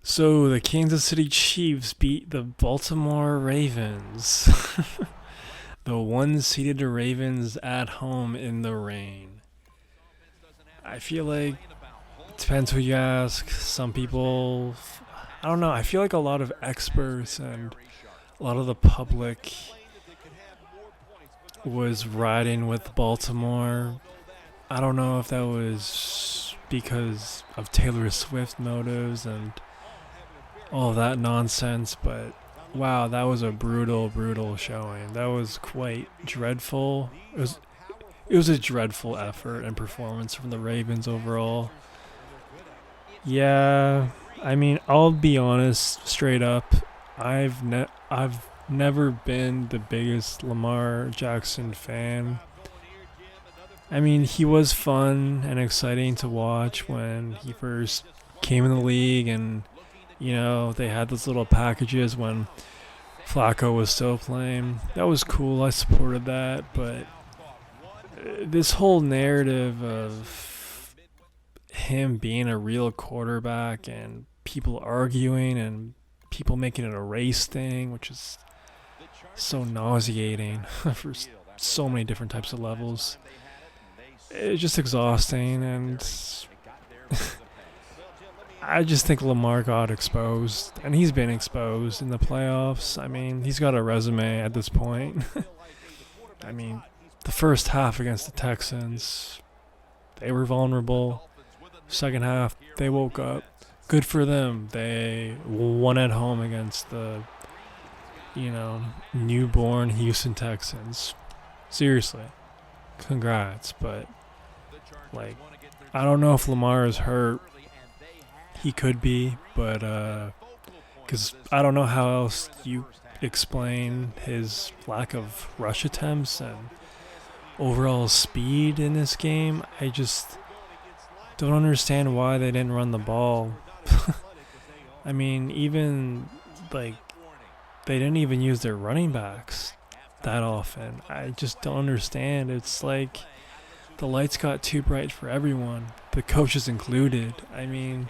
So the Kansas City Chiefs beat the Baltimore Ravens. The one-seeded Ravens at home in the rain. I feel like it depends who you ask. Some people, I don't know. I feel like a lot of experts and a lot of the public was riding with Baltimore. I don't know if that was because of Taylor Swift motives and all that nonsense, but wow, that was a brutal, brutal showing. That was quite dreadful. It was a dreadful effort and performance from the Ravens overall. Yeah, I mean, I'll be honest, straight up, I've never been the biggest Lamar Jackson fan. I mean, he was fun and exciting to watch when he first came in the league, and they had those little packages when Flacco was still playing. That was cool. I supported that, but this whole narrative of him being a real quarterback and people arguing and people making it a race thing, which is so nauseating for so many different types of levels. It's just exhausting, and I just think Lamar got exposed, and he's been exposed in the playoffs. I mean, he's got a resume at this point. I mean, the first half against the Texans, they were vulnerable. Second half, they woke up. Good for them. They won at home against the, newborn Houston Texans. Seriously, congrats. But, I don't know if Lamar is hurt. He could be, but because I don't know how else you explain his lack of rush attempts and overall speed in this game. I just don't understand why they didn't run the ball. I mean, even like they didn't even use their running backs that often. I just don't understand. It's like the lights got too bright for everyone, the coaches included. I mean,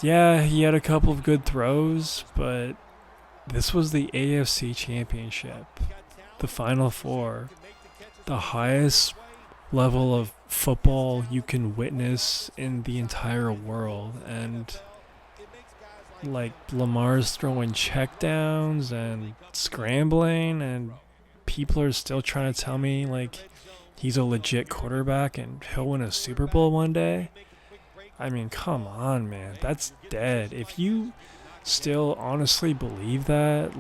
yeah, he had a couple of good throws, but this was the AFC Championship, the Final Four, the highest level of football you can witness in the entire world. And, Lamar's throwing checkdowns and scrambling, and people are still trying to tell me, he's a legit quarterback and he'll win a Super Bowl one day. I mean, come on, man. That's dead. If you still honestly believe that,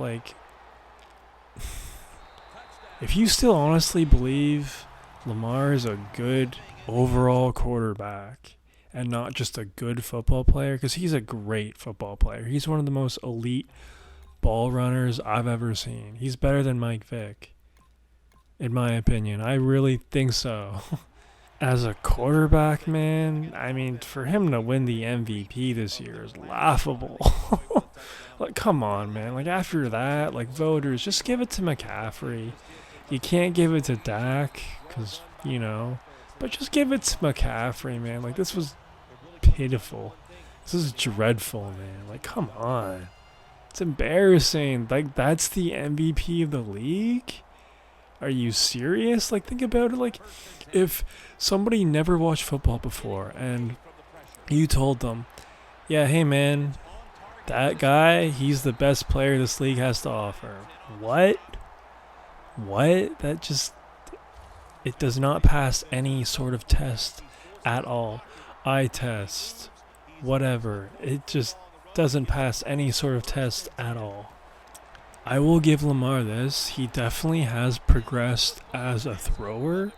if you still honestly believe Lamar is a good overall quarterback and not just a good football player, because he's a great football player. He's one of the most elite ball runners I've ever seen. He's better than Mike Vick, in my opinion. I really think so. As a quarterback, man, I mean, for him to win the MVP this year is laughable. Come on, man. After that, voters, just give it to McCaffrey. You can't give it to Dak, because, but just give it to McCaffrey, man. This was pitiful. This is dreadful, man. Come on. It's embarrassing. That's the MVP of the league? Are you serious? Think about it. If somebody never watched football before and you told them, yeah, hey, man, that guy, he's the best player this league has to offer. What? That just, it does not pass any sort of test at all. Eye test, whatever. It just doesn't pass any sort of test at all. I will give Lamar this. He definitely has progressed as a thrower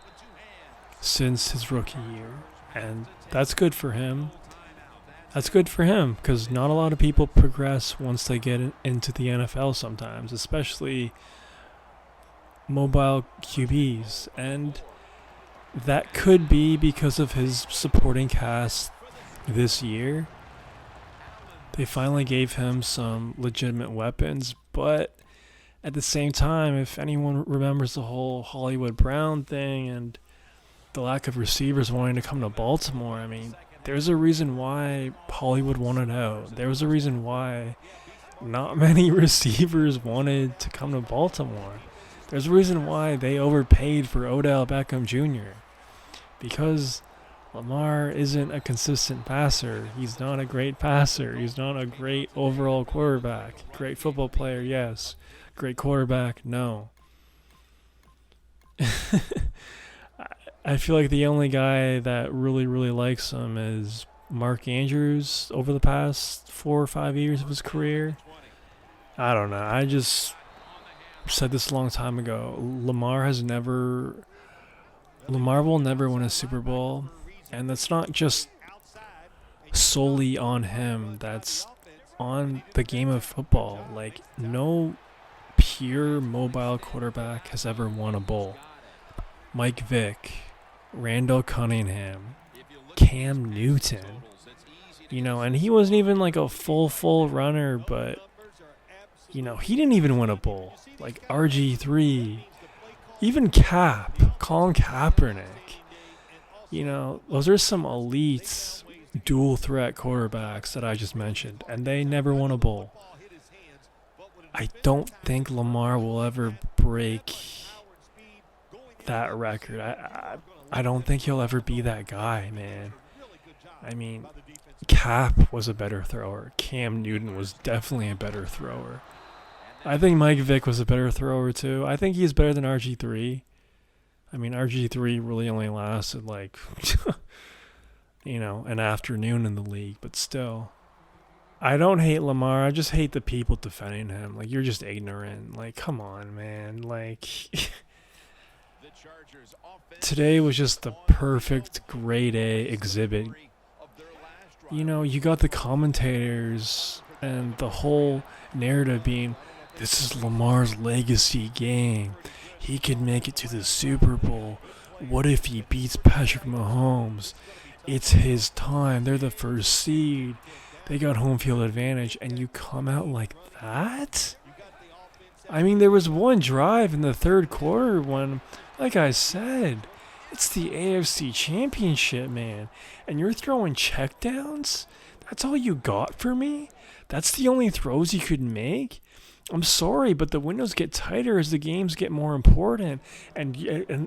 since his rookie year. And that's good for him. That's good for him, because not a lot of people progress once they get into the NFL sometimes, especially mobile QBs. And that could be because of his supporting cast this year. They finally gave him some legitimate weapons, but at the same time, if anyone remembers the whole Hollywood Brown thing and the lack of receivers wanting to come to Baltimore, I mean, There's a reason why Hollywood wanted out. There was a reason why not many receivers wanted to come to Baltimore. There's a reason why they overpaid for Odell Beckham Jr. Because Lamar isn't a consistent passer. He's not a great passer. He's not a great overall quarterback. Great football player, yes. Great quarterback, no. I feel like the only guy that really, really likes him is Mark Andrews over the past 4 or 5 years of his career. I don't know. I just said this a long time ago. Lamar will never win a Super Bowl. And that's not just solely on him. That's on the game of football. Like, no pure mobile quarterback has ever won a bowl. Mike Vick, Randall Cunningham, Cam Newton. And he wasn't even like a full runner, but, he didn't even win a bowl. Like RG3, even Colin Kaepernick. Those are some elite dual threat quarterbacks that I just mentioned, and they never won a bowl. I don't think Lamar will ever break that record. I don't think he'll ever be that guy, man. I mean, Cap was a better thrower. Cam Newton was definitely a better thrower. I think Mike Vick was a better thrower too. I think he's better than RG3. I mean, RG3 really only lasted like, an afternoon in the league, but still. I don't hate Lamar. I just hate the people defending him. Like, you're just ignorant. Like, come on, man. Like, today was just the perfect grade A exhibit. You got the commentators and the whole narrative being, this is Lamar's legacy game. He could make it to the Super Bowl. What if he beats Patrick Mahomes? It's his time. They're the first seed. They got home field advantage, and you come out like that? I mean, there was one drive in the third quarter when, like I said, it's the AFC Championship, man. And you're throwing checkdowns? That's all you got for me? That's the only throws you could make? I'm sorry, but the windows get tighter as the games get more important. And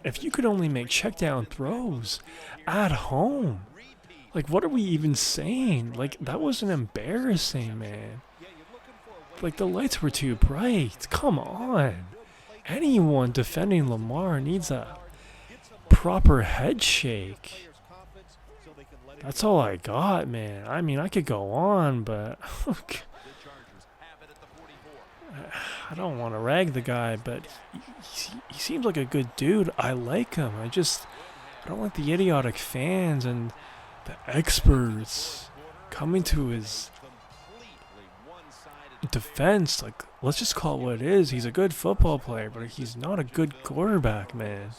if you could only make checkdown throws at home, like, what are we even saying? Like, that wasn't embarrassing, man. Like, the lights were too bright. Come on. Anyone defending Lamar needs a proper head shake. That's all I got, man. I mean, I could go on, but I don't want to rag the guy, but he seems like a good dude. I like him. I don't like the idiotic fans and the experts coming to his defense. Like, let's just call it what it is. He's a good football player, but he's not a good quarterback, man.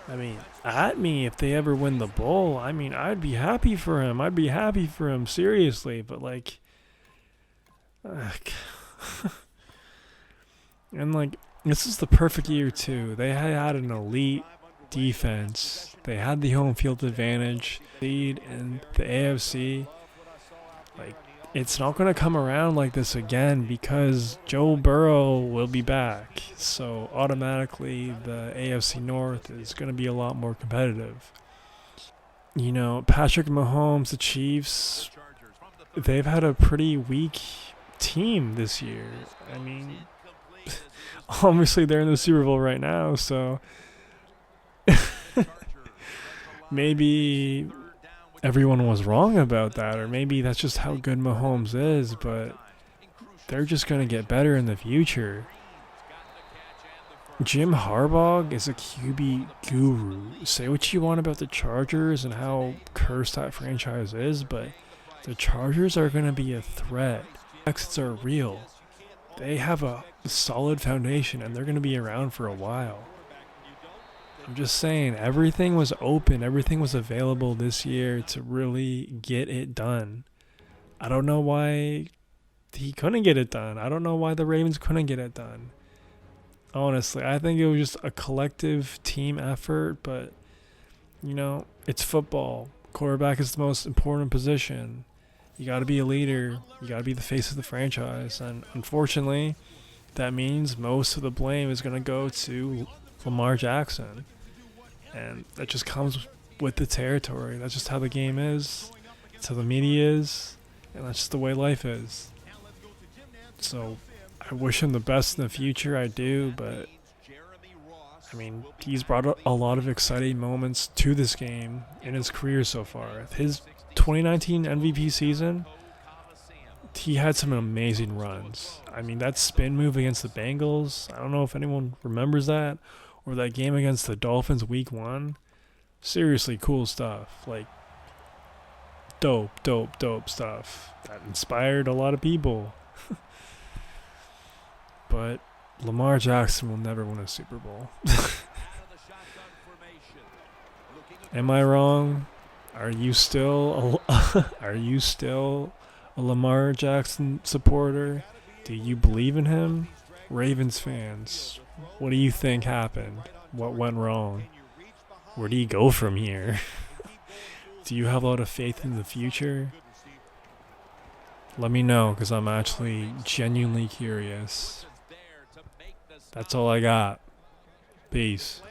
I mean, at me if they ever win the bowl. I mean, I'd be happy for him. Seriously. But, like, and, like, this is the perfect year, too. They had an elite defense. They had the home field advantage. Lead in the AFC. Like, it's not going to come around like this again because Joe Burrow will be back. So automatically the AFC North is going to be a lot more competitive. Patrick Mahomes, the Chiefs, they've had a pretty weak team this year. I mean, obviously they're in the Super Bowl right now, so maybe everyone was wrong about that, or maybe that's just how good Mahomes is, but they're just going to get better in the future. Jim Harbaugh is a QB guru. Say what you want about the Chargers and how cursed that franchise is, but the Chargers are going to be a threat. Exits are real. They have a solid foundation, and they're going to be around for a while. I'm just saying, everything was open. Everything was available this year to really get it done. I don't know why he couldn't get it done. I don't know why the Ravens couldn't get it done. Honestly, I think it was just a collective team effort, but, it's football. Quarterback is the most important position. You got to be a leader. You got to be the face of the franchise. And unfortunately, that means most of the blame is going to go to Lamar Jackson. And that just comes with the territory. That's just how the game is. That's how the media is. And that's just the way life is. So I wish him the best in the future. I do. But, I mean, he's brought a lot of exciting moments to this game in his career so far. His 2019 MVP season, he had some amazing runs. I mean, that spin move against the Bengals, I don't know if anyone remembers that, or that game against the Dolphins week 1. Seriously cool stuff. Like, dope stuff. That inspired a lot of people. But Lamar Jackson will never win a Super Bowl. Am I wrong? Are you still a Lamar Jackson supporter? Do you believe in him? Ravens fans, what do you think happened? What went wrong? Where do you go from here? Do you have a lot of faith in the future? Let me know, because I'm actually genuinely curious. That's all I got. Peace.